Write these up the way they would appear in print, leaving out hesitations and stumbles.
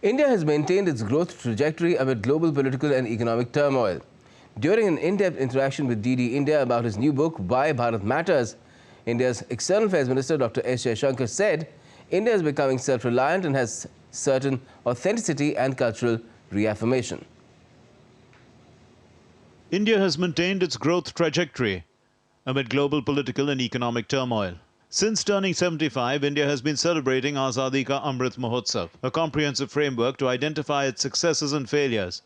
India has maintained its growth trajectory amid global political and economic turmoil. During an in-depth interaction with DD India about his new book, Why Bharat Matters, India's External Affairs Minister Dr. Jaishankar said India is becoming self-reliant and has certain authenticity and cultural reaffirmation. India has maintained its growth trajectory amid global political and economic turmoil. Since turning 75, India has been celebrating Azadi Ka Amrit Mahotsav, a comprehensive framework to identify its successes and failures.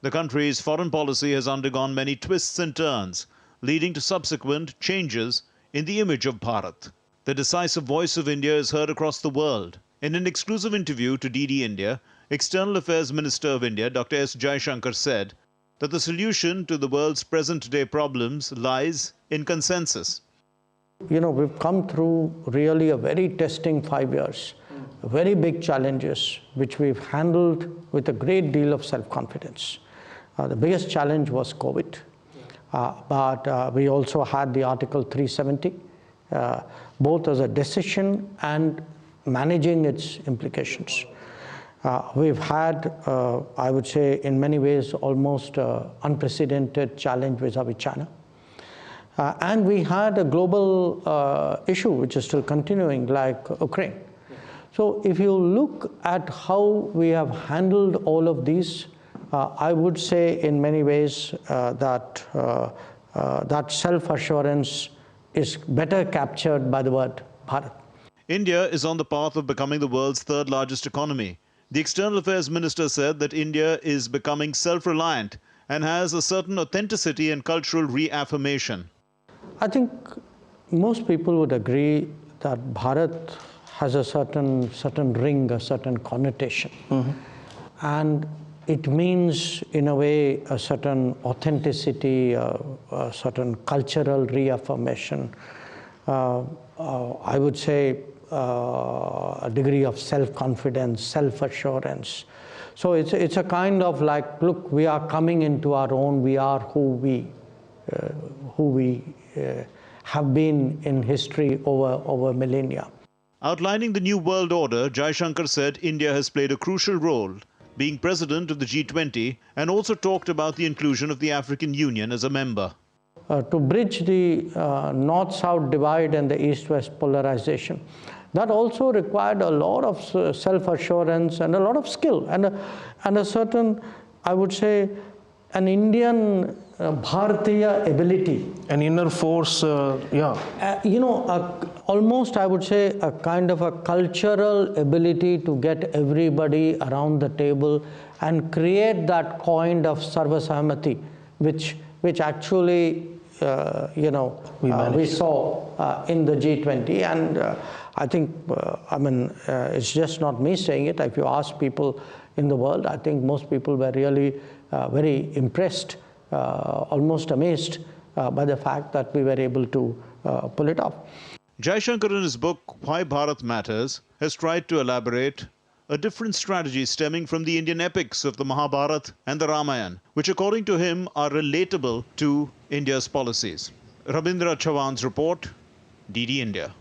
The country's foreign policy has undergone many twists and turns, leading to subsequent changes in the image of Bharat. The decisive voice of India is heard across the world. In an exclusive interview to DD India, External Affairs Minister of India Dr. Jaishankar said that the solution to the world's present-day problems lies in consensus. You know, we've come through really a very testing 5 years, very big challenges, which we've handled with a great deal of self-confidence. The biggest challenge was COVID, but we also had the Article 370, both as a decision and managing its implications. We've had, I would say, in many ways, almost unprecedented challenge vis-à-vis China. And we had a global issue which is still continuing, like Ukraine. So if you look at how we have handled all of these, I would say in many ways that that self-assurance is better captured by the word Bharat. India is on the path of becoming the world's third largest economy. The External Affairs Minister said that India is becoming self-reliant and has a certain authenticity and cultural reaffirmation. I think most people would agree that Bharat has a certain ring, a certain connotation. And it means, in a way, a certain authenticity, a certain cultural reaffirmation. I would say a degree of self-confidence, self-assurance. So it's a kind of like, look, we are coming into our own, we are who we have been in history over millennia. Outlining the new world order, Jaishankar said India has played a crucial role, being president of the G20, and also talked about the inclusion of the African Union as a member. To bridge the north-south divide and the east-west polarization, that also required a lot of self-assurance and a lot of skill and a certain, I would say, an Indian Bharatiya ability. An inner force, you know, almost I would say a kind of a cultural ability to get everybody around the table and create that kind of sarvasahmati, which actually, we saw in the G20. And I think, it's just not me saying it. If you ask people in the world, I think most people were really very impressed, almost amazed by the fact that we were able to pull it off. Jaishankar, in his book Why Bharat Matters, has tried to elaborate a different strategy stemming from the Indian epics of the Mahabharata and the Ramayana, which according to him are relatable to India's policies. Rabindra Chavan's report, DD India.